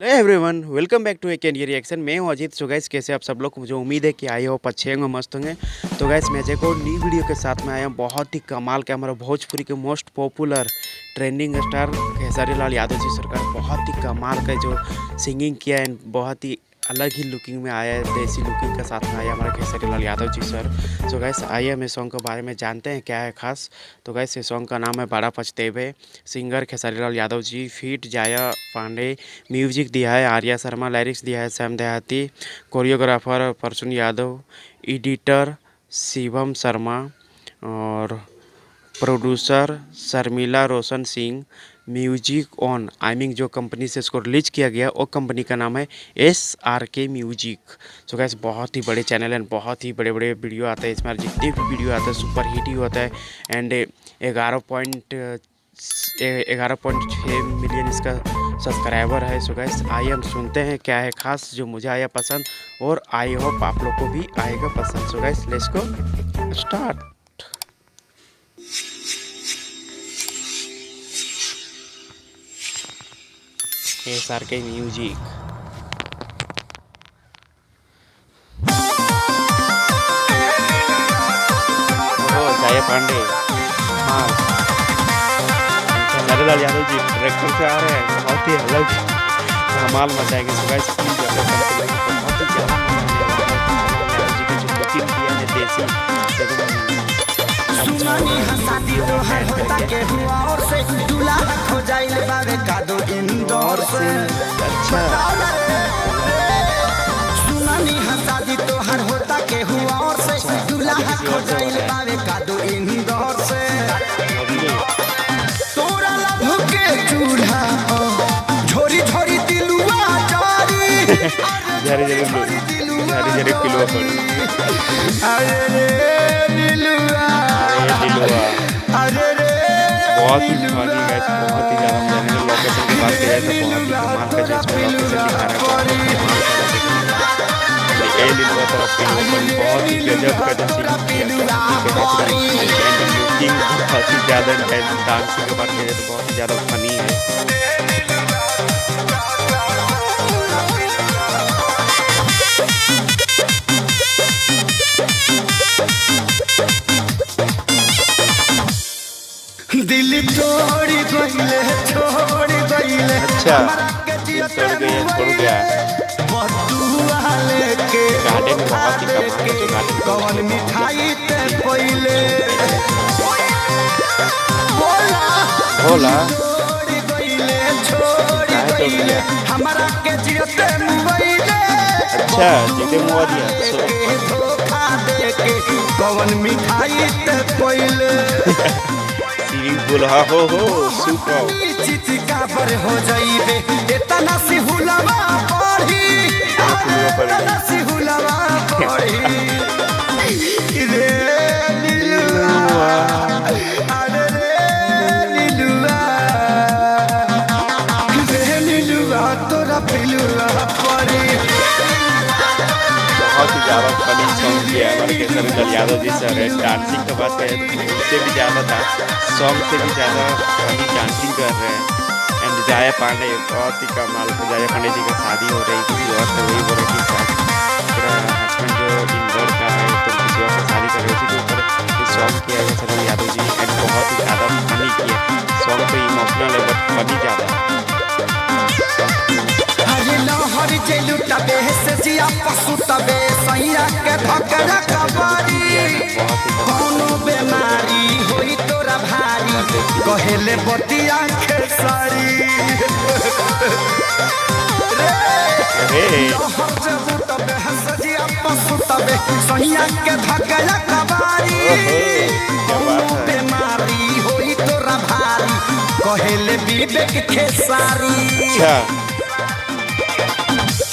Hello everyone, welcome back to a candy reaction. मैं हूं Ajit. So guys, कैसे आप सब लोग? मुझे उम्मीद है कि आए हो अच्छे होंगे, मस्त होंगे। तो गाइस, मैं एक और नई वीडियो के साथ में आया हूं। बहुत ही कमाल के हमारा भोजपुरी के most popular trending star Khesari Lal Yadav ji सरकार बहुत ही कमाल का जो सिंगिंग किया है, बहुत ही अलग ही लुकिंग में आया है, देसी लुकिंग के साथ में आया हमारा खेसारी लाल यादव जी सर। सो गाइस, आइए हम इस सॉन्ग के बारे में जानते हैं क्या है खास। तो गाइस, इस सॉन्ग का नाम है बड़ा पछतेवे। सिंगर खेसारी लाल यादव जी, फीट जाया पांडे, म्यूजिक दिया है आर्या शर्मा, लिरिक्स दिया है सैम देहाती, कोरियोग्राफर परसुन यादव, एडिटर शिवम शर्मा और producer Sharmila Roshan Singh. Music on I mean जो कंपनी से इसको रिलीज किया गया वो कंपनी का नाम है SRK म्यूजिक। सो गैस, बहुत ही बड़े चैनल हैं, बहुत ही बड़े बड़े वीडियो आते हैं इसमें, जितने भी वीडियो आते हैं सुपर हिट ही होता है। एंड 11.6 मिलियन इसका सब्सक्राइबर है। सो गैस, आइए हम सुनते हैं क्या है खास जो मुझे आया पसंद, और आई होप आप लोग को भी आएगा पसंद। सो gas, let's go start. SRK music. जाया पांडे, हाँ, खेसारी लाल यादव जी डायरेक्टर से आ रहे हैं, बहुत ही अलग धमाल मचाएंगे। सो गाइस, प्लीज बहुत ही ज़्यादा यादव जी की जो लुकिंग किया है देसी सुनानी हंसाती तो हर होता के हुआ और से दूल्हा हो जाइल बावे कादो इंदौर से। अच्छा, सुनानी हंसाती तो हर होता के हुआ और से दूल्हा हो जाइल बावे कादो इंदौर से। तोरा लभ के चूल्हा झोरी झोरी दिलुआ जारी झरी झरी पिलुआ पड़ी। अरे रे दिलुआ, अरे रे बहुत ही फनी गाइस, बहुत ही ज़्यादा मजा आएगा। लोकेशन की बात करें तो बहुत ही कमाल का जो इसमें लोकेशन दिखा रहा है, बहुत ही लिलुआ तरफ बहुत ही गजब का जो सिंगिंग किया है, लुकिंग बहुत ही ज़्यादा डांसिंग की बात करें तो बहुत ही ज़्यादा फनी है। दिल छोड़ी गईले छोड़ी गईले। अच्छा, छोड़ गया बदुआ लेके गार्डन में बहुत ही कमाल का जो गार्डन कौन मिठाई ते पहिले बोला छोड़ी गईले छोड़ी गईले हमरा के जियते मुइले। अच्छा, जीते मुआ दिया धोखा देके कौन मिठाई ते पहिले बोला हो सुपर चिचिका पर हो जाइबे इतना सी हुलवा पढ़ी, इतना सी हुलवा पढ़ी रे नीलुआ, अरे रे नीलुआ, रे नीलुआ तोरा पिलुआ पढ़ी। बहुत ही ज़्यादा फनी सॉन्ग किया है हमारे खेसारी लाल यादव जी सर है। डांसिंग की बात करें तो उससे भी ज़्यादा था, सॉन्ग से भी ज़्यादा फनी डांसिंग कर रहे हैं। एंड जाया पांडे बहुत ही कमाल का, जाया पांडे जी का शादी हो रही किसी और से, वही बोल रही थी मेरा हस्बैंड जो इंदौर का है तो किसी और से शादी कर रही थी, तो ऊपर ये सॉन्ग किया है खेसारी लाल यादव जी। एंड बहुत ही ज़्यादा फनी किया सॉन्ग, तो इमोशनल है बट फनी ज़्यादा है। हरी जेलू तबे से जिया पशु तबे सैया के भकरा कबारी। कोनो बेमारी होई तोरा भारी कहेले बतिया खेसारी रे जबू तबे से जिया पशु तबे सैया के भकरा कबारी। कोनो बेमारी होई तोरा भारी कहेले विवेक खेसारी।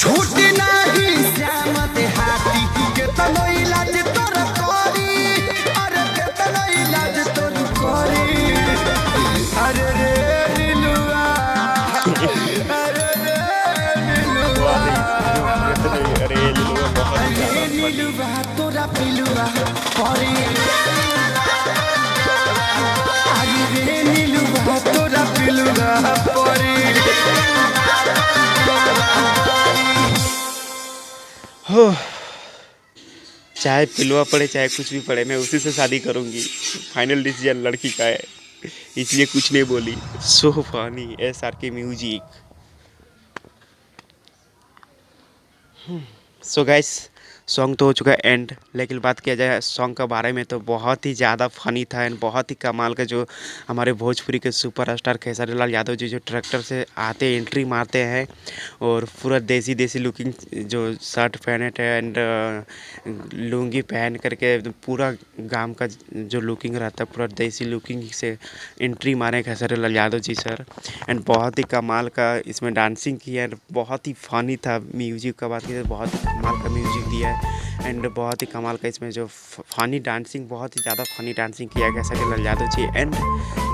छूटी नहीं श्याम देहाती के तनो इलाज तोर करी, अरे के तनो इलाज तोर करी। अरे रे नीलुआ, अरे रे नीलुआ, अरे नीलुआ तोरा पिलुआ परी। अरे रे नीलुआ तोरा पिलुआ परी। हो, चाहे पिलवा पड़े चाहे कुछ भी पड़े, मैं उसी से शादी करूँगी। फाइनल डिसीजन लड़की का है, इसलिए कुछ नहीं बोली। So funny SRK music. So guys, song तो हो चुका है एंड, लेकिन बात किया जाए सॉन्ग के बारे में तो बहुत ही ज़्यादा फनी था एंड बहुत ही कमाल का। जो हमारे भोजपुरी के सुपरस्टार खेसारी लाल यादव जी जो ट्रैक्टर से आते एंट्री मारते हैं और पूरा देसी देसी लुकिंग जो शर्ट पहने थे एंड लुंगी पहन करके पूरा गांव का जो लुकिंग रहता है पूरा देसी लुकिंग से एंट्री मारे खेसारी लाल यादव जी सर। एंड बहुत ही कमाल का इसमें डांसिंग किया एंड बहुत ही फनी था। म्यूजिक का बात की तो बहुत ही कमाल का म्यूजिक दिया है एंड बहुत ही कमाल का इसमें जो फनी डांसिंग, बहुत ही ज़्यादा फनी डांसिंग किया है खेसारी लाल यादव जी एंड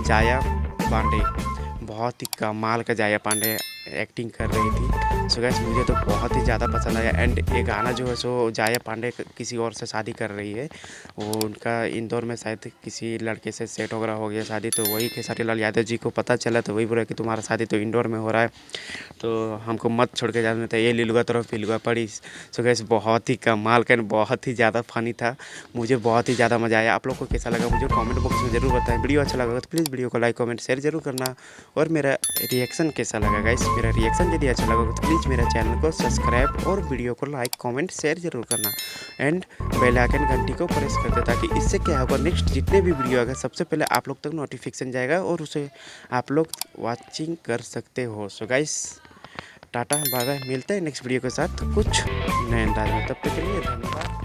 जाया पांडे। बहुत ही कमाल का जाया पांडे एक्टिंग कर रही थी। सो गैस मुझे तो बहुत ही ज़्यादा पसंद आया एंड ये गाना जो है सो जाया पांडे किसी और से शादी कर रही है। वो उनका इंदौर में शायद किसी लड़के से सेट वगैरह हो गया शादी, तो वही खेसारी लाल यादव जी को पता चला तो वही बोला कि तुम्हारा शादी तो इंदौर में हो रहा है, तो हमको मत छोड़ के जाना था, ये लिलुआ तरफ पिलुआ पड़ी। सो गैस बहुत ही कमाल का बहुत ही ज़्यादा फनी था। मुझे बहुत ही ज़्यादा मज़ा आया। आप लोग को कैसा लगा मुझे कमेंट बॉक्स में ज़रूर बताएं। वीडियो अच्छा लगा तो प्लीज़ वीडियो को लाइक कमेंट शेयर जरूर करना और मेरा रिएक्शन कैसा लगा गाइस, मेरा रिएक्शन यदि अच्छा लगा तो प्लीज़ मेरा चैनल को सब्सक्राइब और वीडियो को लाइक कमेंट शेयर जरूर करना एंड बेल आइकन घंटी को प्रेस कर दे, ताकि इससे क्या होगा नेक्स्ट जितने भी वीडियो आएगा सबसे पहले आप लोग तक नोटिफिकेशन जाएगा और उसे आप लोग वॉचिंग कर सकते हो। So guys tata bye bye, मिलते हैं नेक्स्ट वीडियो के साथ कुछ नए अंदाज में, तब तक के लिए धन्यवाद।